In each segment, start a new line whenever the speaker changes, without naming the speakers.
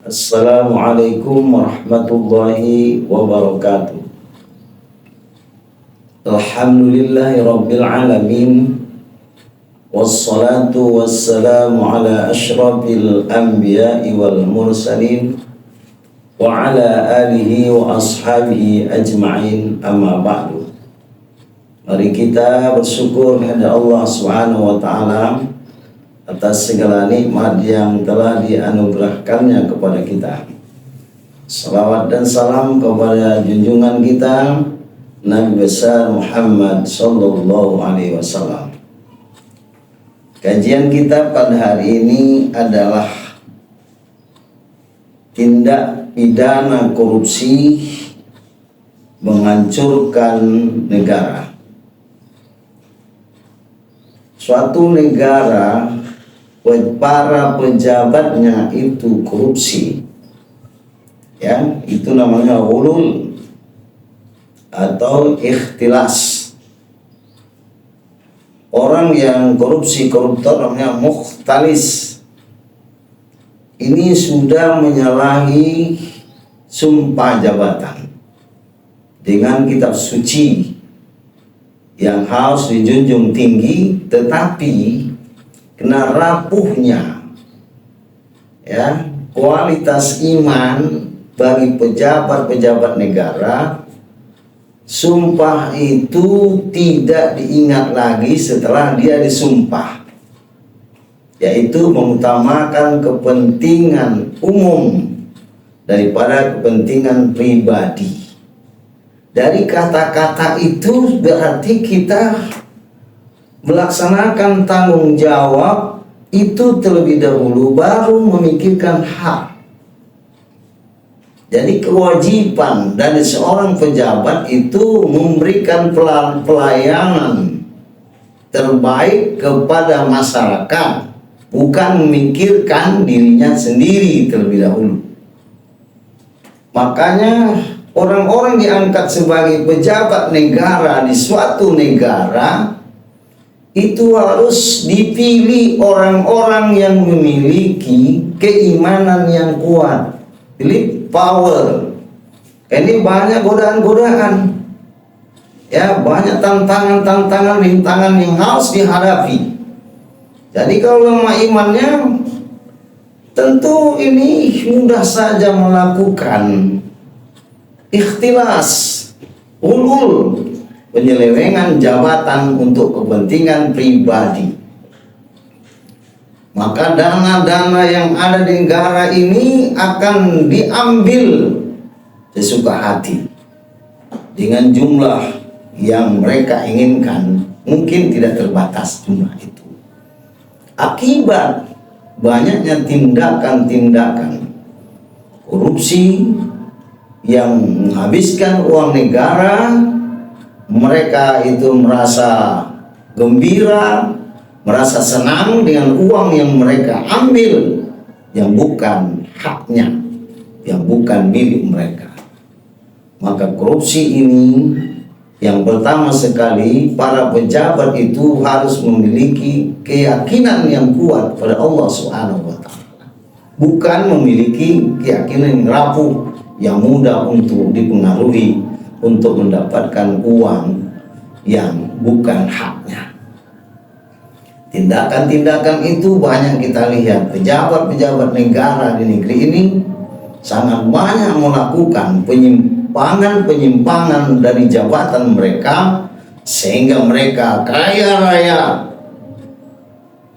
Assalamualaikum warahmatullahi wabarakatuh. Alhamdulillahi rabbil alamin. Wassalatu wassalamu ala ashrafil anbiya'i wal mursalin wa ala alihi wa ashabihi ajma'in, amma ba'du. Mari kita bersyukur kepada Allah Subhanahu wa ta'ala atas segala nikmat yang telah dianugerahkannya kepada kita. Salawat dan salam kepada junjungan kita Nabi besar Muhammad sallallahu alaihi wasallam. Kajian kita pada hari ini adalah tindak pidana korupsi menghancurkan negara. Suatu negara para pejabatnya itu korupsi, ya, itu namanya ghulul atau ikhtilas. Orang yang koruptor namanya mukhtalis. Ini sudah menyalahi sumpah jabatan dengan kitab suci yang harus dijunjung tinggi, tetapi kena rapuhnya, ya, kualitas iman bagi pejabat-pejabat negara. Sumpah itu tidak diingat lagi setelah dia disumpah, yaitu mengutamakan kepentingan umum daripada kepentingan pribadi. Dari kata-kata itu berarti kita melaksanakan tanggung jawab itu terlebih dahulu, baru memikirkan hak. Jadi kewajiban dari seorang pejabat itu memberikan pelayanan terbaik kepada masyarakat, bukan memikirkan dirinya sendiri terlebih dahulu. Makanya orang-orang diangkat sebagai pejabat negara di suatu negara itu harus dipilih orang-orang yang memiliki keimanan yang kuat, pilih power. Ini banyak godaan-godaan, ya, banyak tantangan-tantangan, rintangan yang harus dihadapi. Jadi kalau lemah imannya, tentu ini mudah saja melakukan ikhtilas, ulul, penyelewengan jabatan untuk kepentingan pribadi. Maka dana-dana yang ada di negara ini akan diambil sesuka hati dengan jumlah yang mereka inginkan, mungkin tidak terbatas jumlah itu. Akibat banyaknya tindakan-tindakan korupsi yang menghabiskan uang negara, mereka itu merasa gembira, merasa senang dengan uang yang mereka ambil, yang bukan haknya, yang bukan milik mereka. Maka korupsi ini, yang pertama sekali, para pejabat itu harus memiliki keyakinan yang kuat pada Allah Subhanahu wa ta'ala, bukan memiliki keyakinan yang rapuh, yang mudah untuk dipengaruhi untuk mendapatkan uang yang bukan haknya. Tindakan-tindakan itu banyak kita lihat. Pejabat-pejabat negara di negeri ini sangat banyak melakukan penyimpangan dari jabatan mereka, sehingga mereka kaya raya,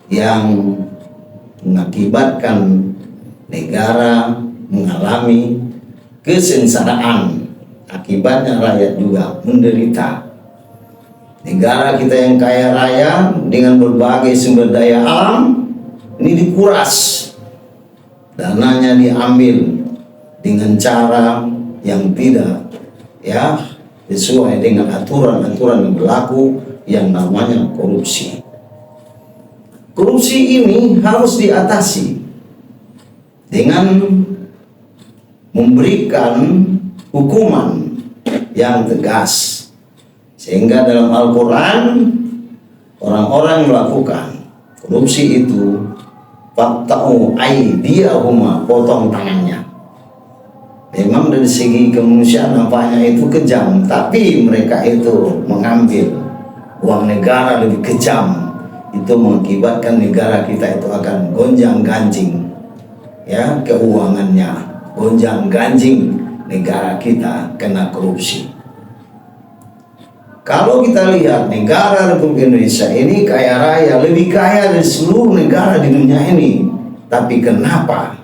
yang mengakibatkan negara mengalami kesengsaraan. Akibatnya rakyat juga menderita. Negara kita yang kaya raya dengan berbagai sumber daya alam ini dikuras, dananya diambil dengan cara yang tidak, ya, sesuai dengan aturan-aturan yang berlaku, yang namanya korupsi. Korupsi ini harus diatasi dengan memberikan hukuman yang tegas, sehingga dalam Al-Quran orang-orang yang melakukan korupsi itu faqta'u aydiyahuma, potong tangannya. Memang dari segi kemanusiaan nampaknya itu kejam, tapi mereka itu mengambil uang negara lebih kejam. Itu mengakibatkan negara kita itu akan gonjang-ganjing, ya, keuangannya gonjang-ganjing, negara kita kena korupsi. Kalau kita lihat negara Republik Indonesia ini kaya raya, lebih kaya dari seluruh negara di dunia ini, tapi kenapa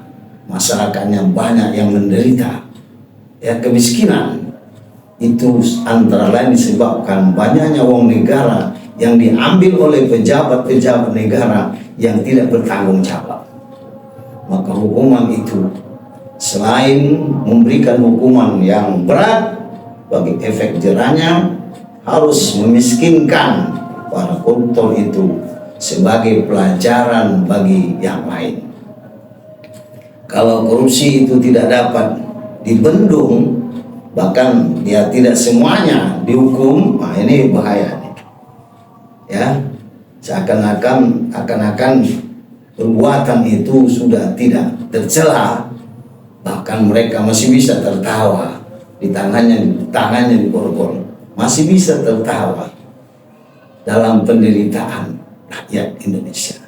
masyarakatnya banyak yang menderita? Ya, kemiskinan itu antara lain disebabkan banyaknya uang negara yang diambil oleh pejabat-pejabat negara yang tidak bertanggung jawab. Maka hukuman itu selain memberikan hukuman yang berat bagi efek jerahnya, harus memiskinkan para koruptor itu sebagai pelajaran bagi yang lain. Kalau korupsi itu tidak dapat dibendung, bahkan ya tidak semuanya dihukum, nah ini bahaya nih. Ya, seakan-akan perbuatan itu sudah tidak tercela, bahkan mereka masih bisa tertawa di tangannya diborgol, masih bisa tertawa dalam penderitaan rakyat Indonesia.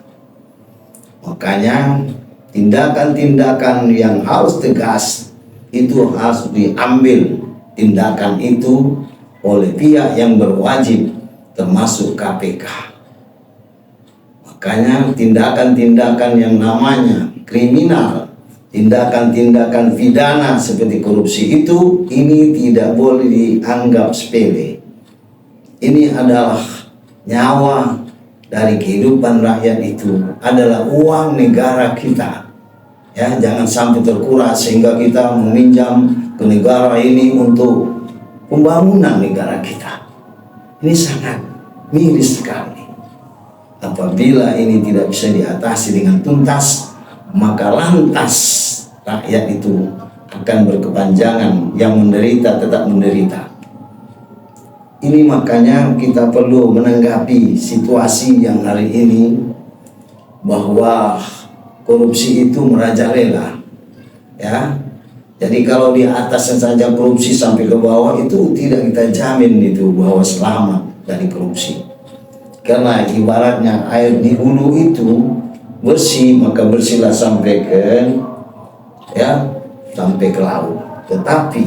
Makanya tindakan-tindakan yang harus tegas itu harus diambil, tindakan itu oleh pihak yang berwajib, termasuk KPK. Makanya tindakan-tindakan yang namanya kriminal, tindakan-tindakan pidana seperti korupsi itu, ini tidak boleh dianggap sepele. Ini adalah nyawa dari kehidupan rakyat, itu adalah uang negara kita. Ya, jangan sampai terkuras sehingga kita meminjam ke negara ini untuk pembangunan negara kita. Ini sangat miris sekali. Apabila ini tidak bisa diatasi dengan tuntas, maka lantas rakyat itu akan berkepanjangan, yang menderita tetap menderita. Ini makanya kita perlu menanggapi situasi yang hari ini, bahwa korupsi itu merajalela, ya. Jadi kalau di atasnya saja korupsi sampai ke bawah, itu tidak kita jamin itu bahwa selamat dari korupsi. Karena ibaratnya air di hulu itu bersih, maka bersihlah sampai ke laut. Tetapi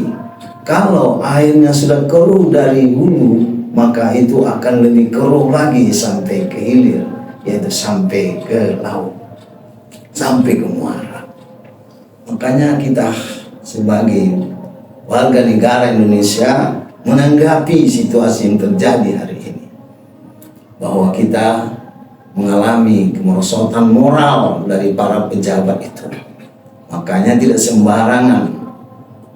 kalau airnya sudah keruh dari hulu, maka itu akan lebih keruh lagi sampai ke hilir, yaitu sampai ke laut, sampai ke muara. Makanya kita sebagai warga negara Indonesia menanggapi situasi yang terjadi hari ini, bahwa kita mengalami kemerosotan moral dari para pejabat itu. Makanya tidak sembarangan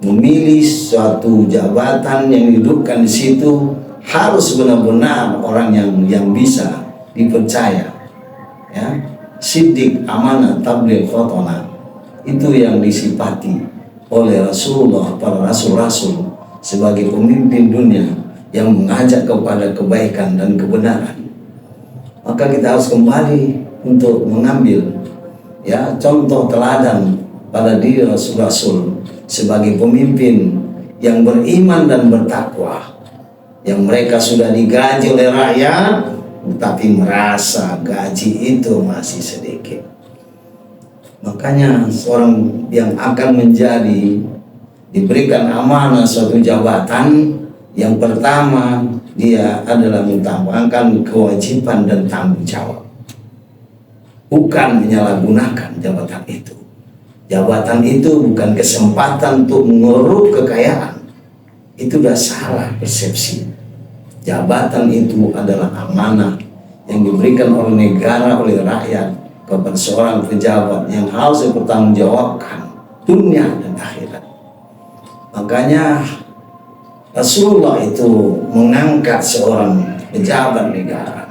memilih suatu jabatan yang didudukkan di situ, harus benar-benar orang yang bisa dipercaya, ya, siddiq, amanah, tabligh, khotona. Itu yang disifati oleh Rasulullah, para rasul-rasul sebagai pemimpin dunia yang mengajak kepada kebaikan dan kebenaran. Maka kita harus kembali untuk mengambil, ya, contoh teladan pada diri rasul-rasul sebagai pemimpin yang beriman dan bertakwa, yang mereka sudah digaji oleh rakyat, tapi merasa gaji itu masih sedikit. Makanya seorang yang akan diberikan amanah suatu jabatan, yang pertama dia adalah mengutamakan kewajiban dan tanggung jawab, bukan menyalahgunakan jabatan itu. Jabatan itu bukan kesempatan untuk mengeruk kekayaan. Itu sudah salah persepsi. Jabatan itu adalah amanah yang diberikan oleh negara, oleh rakyat, kepada seorang pejabat yang harus dipertanggungjawabkan dunia dan akhirat. Makanya Rasulullah itu mengangkat seorang pejabat negara,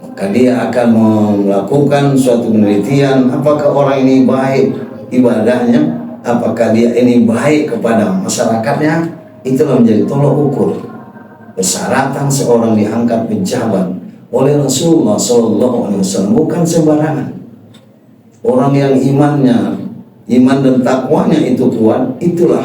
maka dia akan melakukan suatu penelitian, apakah orang ini baik ibadahnya, apakah dia ini baik kepada masyarakatnya. Itulah menjadi tolok ukur persyaratan seorang diangkat pejabat oleh Rasulullah SAW, bukan sembarangan. Orang yang iman dan takwanya itu kuat, itulah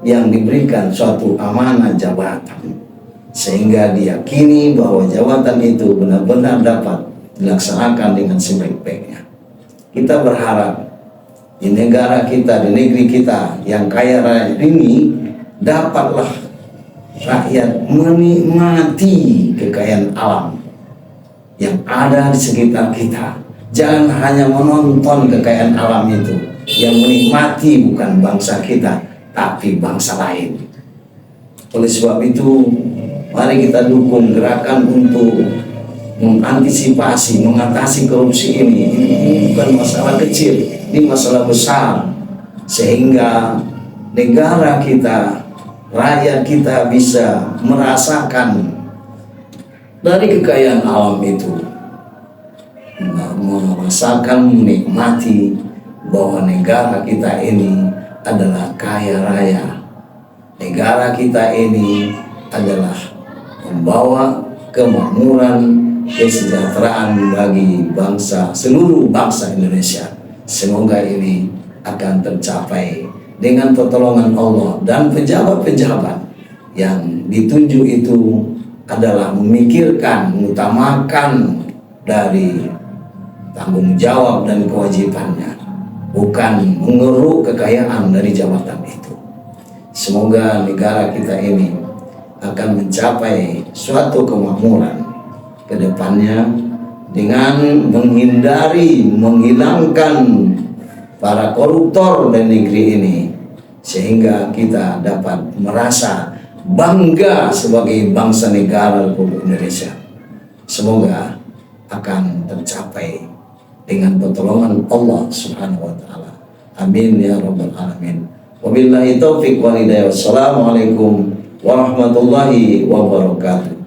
yang diberikan suatu amanah jabatan, sehingga diyakini bahwa jabatan itu benar-benar dapat dilaksanakan dengan sebaik-baiknya. Kita berharap di negara kita, di negeri kita yang kaya raya ini, dapatlah rakyat menikmati kekayaan alam yang ada di sekitar kita. Jangan hanya menonton kekayaan alam itu. Yang menikmati bukan bangsa kita, tapi bangsa lain. Oleh sebab itu, mari kita dukung gerakan untuk mengantisipasi, mengatasi korupsi ini. Ini bukan masalah kecil, ini masalah besar, sehingga negara kita, rakyat kita bisa merasakan dari kekayaan alam itu, merasakan, menikmati bahwa negara kita ini adalah kaya raya. Negara kita ini adalah membawa kemakmuran, kesejahteraan bagi bangsa, seluruh bangsa Indonesia. Semoga ini akan tercapai dengan pertolongan Allah, dan pejabat-pejabat yang ditunjuk itu adalah memikirkan, mengutamakan dari tanggung jawab dan kewajibannya, bukan mengeruk kekayaan dari jabatan itu. Semoga negara kita ini akan mencapai suatu kemakmuran ke depannya dengan menghilangkan para koruptor dan negeri ini, sehingga kita dapat merasa bangga sebagai bangsa negara Republik Indonesia. Semoga akan tercapai dengan pertolongan Allah Subhanahu wa taala. Amin ya rabbal alamin. Wabillahi taufiq wal hidayah. Wassalamualaikum warahmatullahi wabarakatuh.